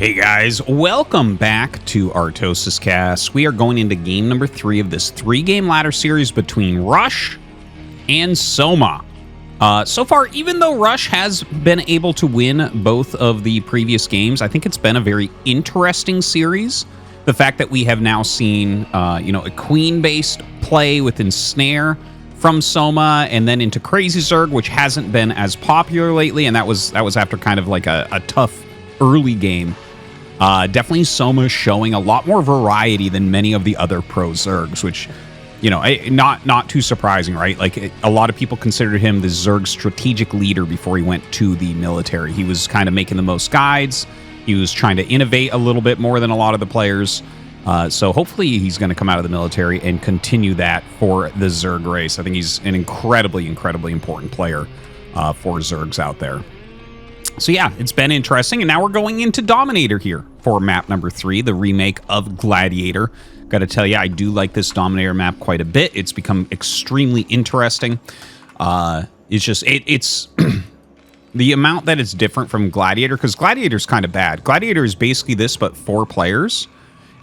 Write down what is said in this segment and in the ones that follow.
Hey guys, welcome back to ArtosisCasts. We are going into game number 3 of this 3-game ladder series between Rush and SoMa. So far, even though Rush has been able to win both of the previous games, I think it's been a very interesting series. The fact that we have now seen, a queen-based play with Ensnare from SoMa, and then into Crazy Zerg, which hasn't been as popular lately, and that was after kind of like a tough early game. Definitely SoMa showing a lot more variety than many of the other pro Zergs, which, not too surprising, right? Like, a lot of people considered him the Zerg strategic leader before he went to the military. He was kind of making the most guides. He was trying to innovate a little bit more than a lot of the players. So hopefully he's going to come out of the military and continue that for the Zerg race. I think he's an incredibly, incredibly important player for Zergs out there. So yeah, it's been interesting, and now we're going into Dominator here for map number 3, the remake of Gladiator. Got to tell you, I do like this Dominator map quite a bit. It's become extremely interesting. It's the amount that it's different from Gladiator, because Gladiator's kind of bad. Gladiator is basically this, but 4 players.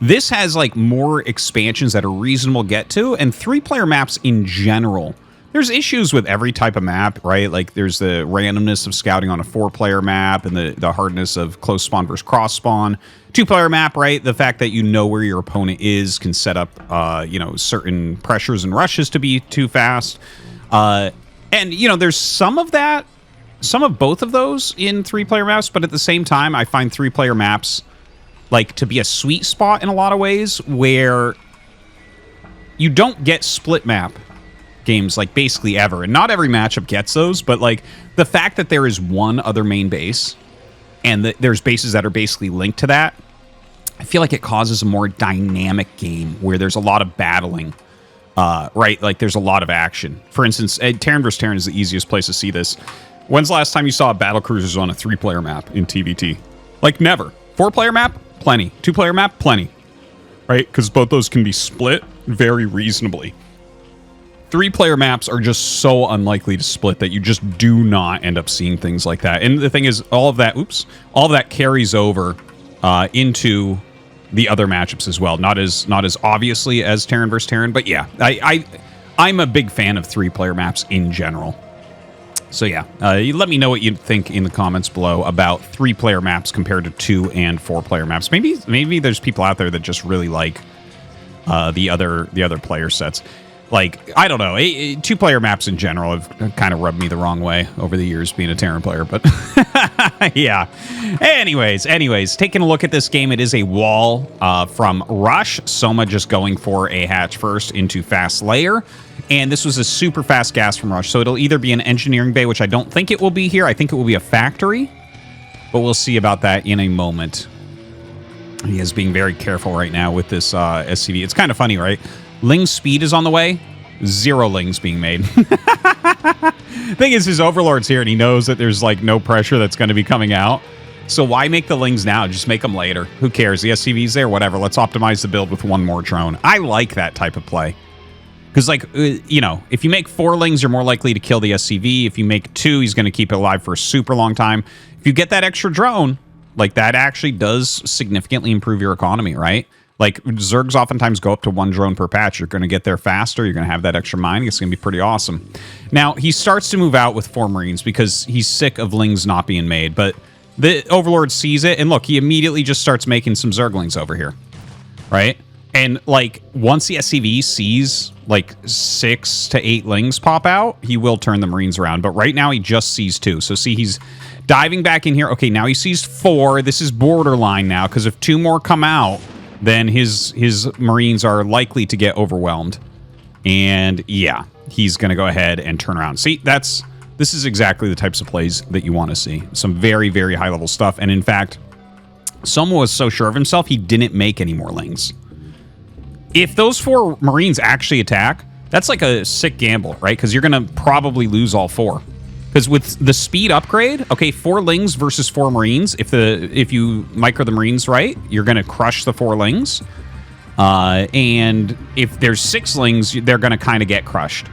This has like more expansions that are reasonable to get to, and 3-player maps in general. There's issues with every type of map, right? Like, there's the randomness of scouting on a 4-player map and the hardness of close spawn versus cross spawn. 2-player map, right? The fact that you know where your opponent is can set up, certain pressures and rushes to be too fast. And, there's some of that, some of both of those in 3-player maps, but at the same time, I find 3-player maps, like, to be a sweet spot in a lot of ways where you don't get split map games like basically ever, and not every matchup gets those, but like the fact that there is one other main base and there's bases that are basically linked to that, I feel like it causes a more dynamic game where there's a lot of battling, right? Like, there's a lot of action. For instance, Terran vs. Terran is the easiest place to see this. When's the last time you saw battle cruisers on a 3-player map in TVT? Like, never. 4-player map, plenty. 2-player map, plenty, right? Because both those can be split very reasonably. 3-player maps are just so unlikely to split that you just do not end up seeing things like that. And the thing is, all of that carries over into the other matchups as well. Not as obviously as Terran vs. Terran, but yeah, I'm a big fan of 3-player maps in general. So yeah, you let me know what you think in the comments below about 3-player maps compared to 2 and 4-player maps. Maybe there's people out there that just really like the other player sets. Like, I don't know, 2-player maps in general have kind of rubbed me the wrong way over the years being a Terran player, but yeah. Anyways, taking a look at this game, it is a wall from Rush. SoMa just going for a hatch first into fast layer, and this was a super fast gas from Rush, so it'll either be an engineering bay, which I don't think it will be here. I think it will be a factory, but we'll see about that in a moment. He is being very careful right now with this SCV. It's kind of funny, right? Ling's speed is on the way. 0 Lings being made. Thing is, his Overlord's here, and he knows that there's, like, no pressure that's going to be coming out. So why make the Lings now? Just make them later. Who cares? The SCV's there, whatever. Let's optimize the build with 1 more drone. I like that type of play. Because, like, if you make 4 Lings, you're more likely to kill the SCV. If you make 2, he's going to keep it alive for a super long time. If you get that extra drone, like, that actually does significantly improve your economy, right? Like, Zergs oftentimes go up to 1 drone per patch. You're going to get there faster. You're going to have that extra mining. It's going to be pretty awesome. Now, he starts to move out with 4 Marines because he's sick of Lings not being made. But the Overlord sees it, and look, he immediately just starts making some Zerglings over here, right? And, like, once the SCV sees, like, 6 to 8 Lings pop out, he will turn the Marines around. But right now, he just sees 2. So, see, he's diving back in here. Okay, now he sees 4. This is borderline now, because if 2 more come out, then his Marines are likely to get overwhelmed. And yeah, he's going to go ahead and turn around. See, this is exactly the types of plays that you want to see. Some very, very high-level stuff. And in fact, SoMa was so sure of himself, he didn't make any more Lings. If those 4 Marines actually attack, that's like a sick gamble, right? Because you're going to probably lose all 4. Because with the speed upgrade, okay, 4 Lings versus 4 Marines. If you micro the Marines right, you're going to crush the 4 Lings. And if there's 6 Lings, they're going to kind of get crushed.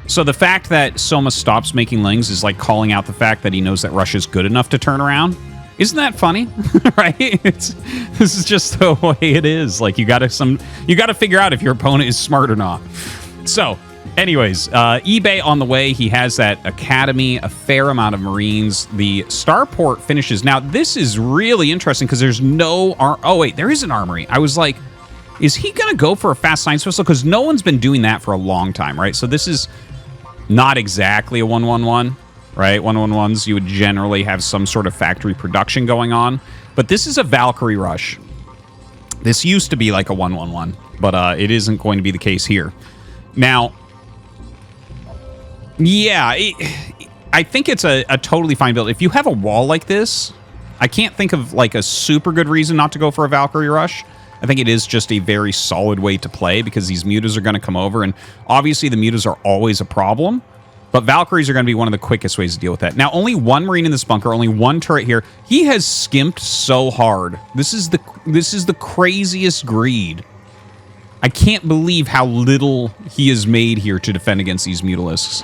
So the fact that SoMa stops making Lings is like calling out the fact that he knows that Rush is good enough to turn around. Isn't that funny? Right? This is just the way it is. Like, you gotta figure out if your opponent is smart or not. So, anyways, eBay on the way. He has that academy, a fair amount of Marines. The starport finishes. Now, this is really interesting because there's no... Oh, wait, there is an armory. I was like, is he going to go for a fast science vessel? Because no one's been doing that for a long time, right? So this is not exactly a 1-1-1, right? 1-1-1s, you would generally have some sort of factory production going on. But this is a Valkyrie rush. This used to be like a 1-1-1, but it isn't going to be the case here. Now... Yeah, I think it's a totally fine build. If you have a wall like this, I can't think of like a super good reason not to go for a Valkyrie rush. I think it is just a very solid way to play because these mutas are going to come over, and obviously the mutas are always a problem, but Valkyries are going to be one of the quickest ways to deal with that. Now, only one Marine in this bunker, only one turret here. He has skimped so hard. This is the craziest greed. I can't believe how little he has made here to defend against these Mutalisks.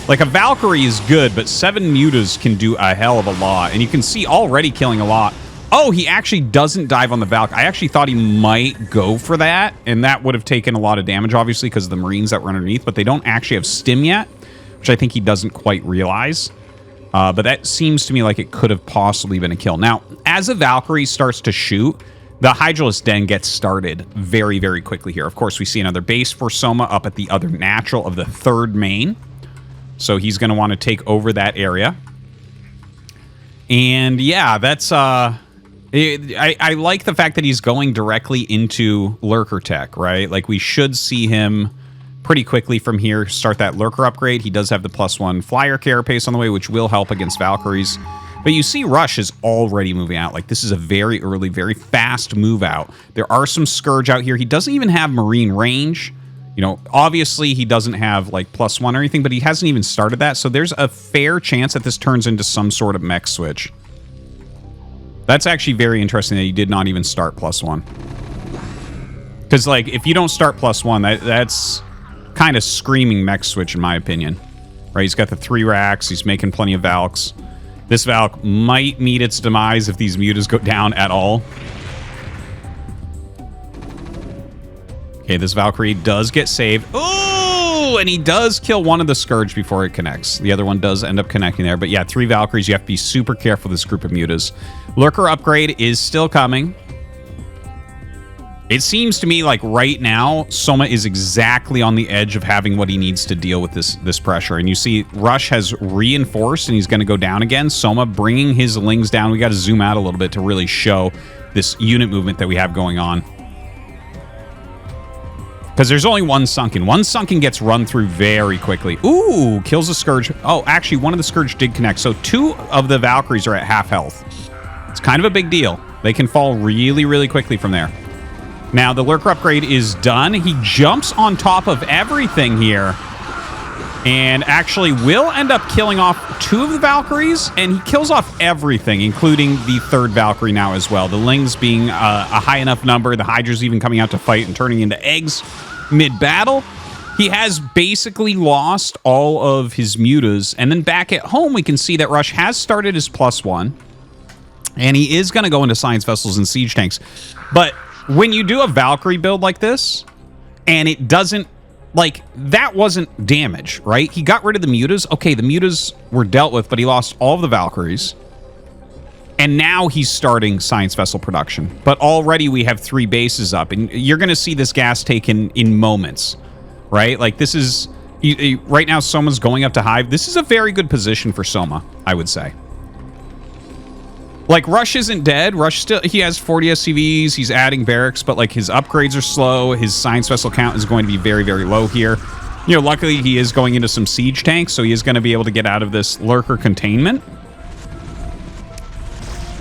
Like, a Valkyrie is good, but 7 mutas can do a hell of a lot. And you can see already killing a lot. Oh, he actually doesn't dive on the Valk. I actually thought he might go for that, and that would have taken a lot of damage, obviously, because of the Marines that were underneath, but they don't actually have stim yet, which I think he doesn't quite realize. But that seems to me like it could have possibly been a kill. Now, as a Valkyrie starts to shoot, the Hydralisk Den gets started very, very quickly here. Of course, we see another base for SoMa up at the other natural of the 3rd main. So he's going to want to take over that area. And yeah, that's... I like the fact that he's going directly into Lurker Tech, right? Like, we should see him pretty quickly from here start that Lurker upgrade. He does have the +1 flyer carapace on the way, which will help against Valkyries. But you see Rush is already moving out. Like, this is a very early, very fast move out. There are some Scourge out here. He doesn't even have Marine range. You know, obviously he doesn't have, like, +1 or anything, but he hasn't even started that. So there's a fair chance that this turns into some sort of mech switch. That's actually very interesting that he did not even start +1. Because, like, if you don't start +1, that's kind of screaming mech switch, in my opinion. Right, he's got the 3 racks. He's making plenty of Valks. This Valk might meet its demise if these mutas go down at all. Okay, this Valkyrie does get saved. Ooh, and he does kill one of the Scourge before it connects. The other one does end up connecting there. But yeah, 3 Valkyries. You have to be super careful with this group of mutas. Lurker upgrade is still coming. It seems to me like right now, SoMa is exactly on the edge of having what he needs to deal with this pressure. And you see Rush has reinforced and he's going to go down again. SoMa bringing his Lings down. We got to zoom out a little bit to really show this unit movement that we have going on. Because there's only one Sunken. One Sunken gets run through very quickly. Ooh, kills the Scourge. Oh, actually, one of the Scourge did connect. So 2 of the Valkyries are at half health. It's kind of a big deal. They can fall really, really quickly from there. Now, the Lurker upgrade is done. He jumps on top of everything here. And actually will end up killing off 2 of the Valkyries. And he kills off everything, including the 3rd Valkyrie now as well. The Lings being a high enough number. The Hydras even coming out to fight and turning into eggs mid-battle. He has basically lost all of his mutas. And then back at home, we can see that Rush has started his +1. And he is going to go into Science Vessels and Siege Tanks. But when you do a Valkyrie build like this, and it doesn't, like, that wasn't damage, right? He got rid of the mutas. Okay, the mutas were dealt with, but he lost all of the Valkyries. And now he's starting Science Vessel production. But already we have 3 bases up, and you're going to see this gas taken in moments, right? Like, this is, right now SoMa's going up to Hive. This is a very good position for SoMa, I would say. Like, Rush isn't dead. Rush still, he has 40 SCVs. He's adding barracks, but, like, his upgrades are slow. His science vessel count is going to be very, very low here. You know, luckily he is going into some siege tanks, so he is going to be able to get out of this Lurker containment.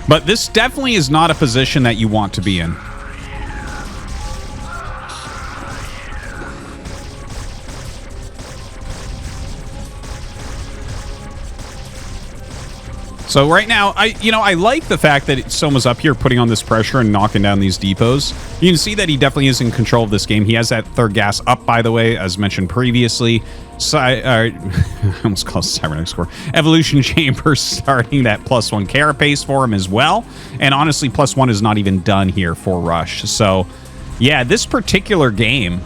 But this definitely is not a position that you want to be in. So right now, I like the fact that SoMa's up here putting on this pressure and knocking down these depots. You can see that he definitely is in control of this game. He has that third gas up, by the way, as mentioned previously. I almost called it Cybernetic Score. Evolution Chamber starting that +1 carapace for him as well. And honestly, +1 is not even done here for Rush. So yeah, this particular game,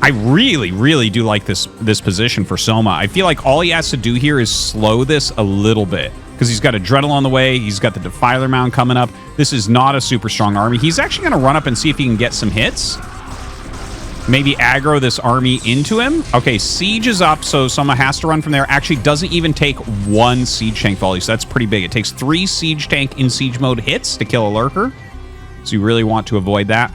I really, really do like this position for SoMa. I feel like all he has to do here is slow this a little bit, because he's got Adrenal on the way. He's got the Defiler Mound coming up. This is not a super strong army. He's actually going to run up and see if he can get some hits. Maybe aggro this army into him. Okay, Siege is up, so SoMa has to run from there. Actually, doesn't even take 1 Siege Tank volley, so that's pretty big. It takes 3 Siege Tank in Siege mode hits to kill a Lurker, so you really want to avoid that.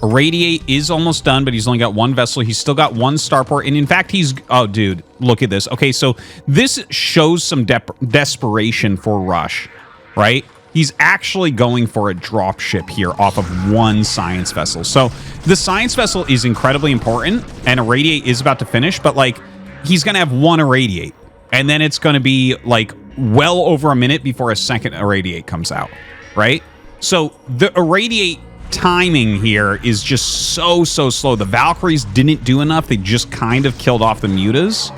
Irradiate is almost done, but he's only got 1 vessel. He's still got 1 starport, and in fact, he's... Oh, dude, look at this. Okay, so this shows some desperation for Rush, right? He's actually going for a dropship here off of 1 science vessel. So the science vessel is incredibly important, and Irradiate is about to finish, but, like, he's going to have 1 Irradiate, and then it's going to be, like, well over a minute before a second Irradiate comes out, right? So the Irradiate timing here is just so slow. The Valkyries didn't do enough. They just kind of killed off the mutas.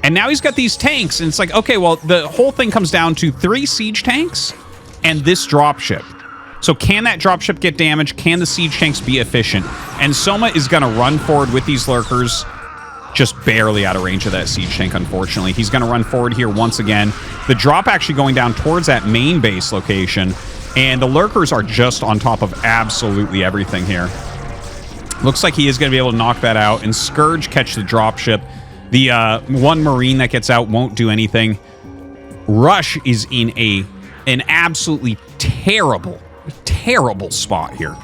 And now he's got these tanks, and it's like, okay, well, the whole thing comes down to 3 siege tanks and this dropship. So can that dropship get damaged? Can the siege tanks be efficient? And SoMa is going to run forward with these lurkers, just barely out of range of that siege tank, unfortunately. He's going to run forward here once again. The drop actually going down towards that main base location. And the lurkers are just on top of absolutely everything here. Looks like he is going to be able to knock that out. And Scourge catch the dropship. The 1 Marine that gets out won't do anything. Rush is in an absolutely terrible spot here.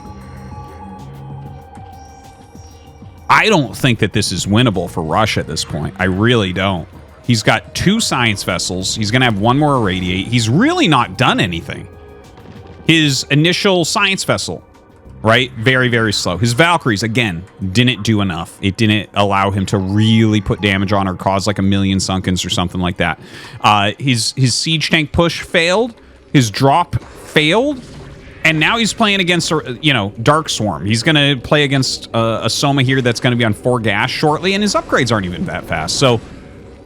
I don't think that this is winnable for Rush at this point. I really don't. He's got 2 science vessels. He's going to have 1 more Irradiate. He's really not done anything. His initial science vessel, right? Very slow. His Valkyries, again, didn't do enough. It didn't allow him to really put damage on or cause like 1,000,000 sunkens or something like that. His siege tank push failed. His drop failed. And now he's playing against, Dark Swarm. He's going to play against a SoMa here that's going to be on 4 gas shortly, and his upgrades aren't even that fast. So,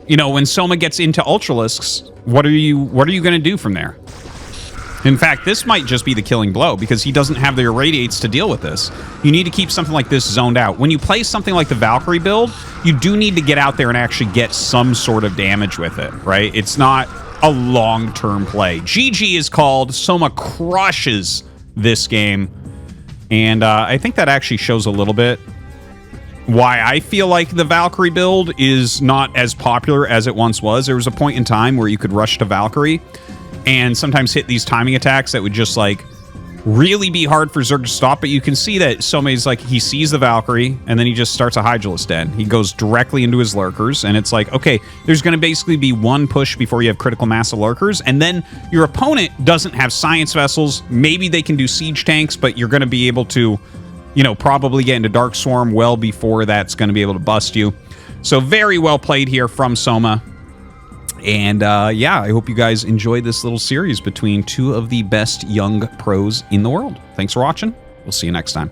when SoMa gets into Ultralisks, what are you going to do from there? In fact, this might just be the killing blow, because he doesn't have the Irradiates to deal with this. You need to keep something like this zoned out. When you play something like the Valkyrie build, you do need to get out there and actually get some sort of damage with it, right? It's not a long-term play. GG is called. SoMa crushes this game. And I think that actually shows a little bit why I feel like the Valkyrie build is not as popular as it once was. There was a point in time where you could rush to Valkyrie and sometimes hit these timing attacks that would just, like, really be hard for Zerg to stop. But you can see that SoMa's, like, he sees the Valkyrie, and then he just starts a Hydralisk Den. He goes directly into his Lurkers, and it's like, okay, there's going to basically be 1 push before you have critical mass of Lurkers, and then your opponent doesn't have Science Vessels. Maybe they can do Siege Tanks, but you're going to be able to, probably get into Dark Swarm well before that's going to be able to bust you. So very well played here from SoMa. And yeah, I hope you guys enjoyed this little series between 2 of the best young pros in the world. Thanks for watching. We'll see you next time.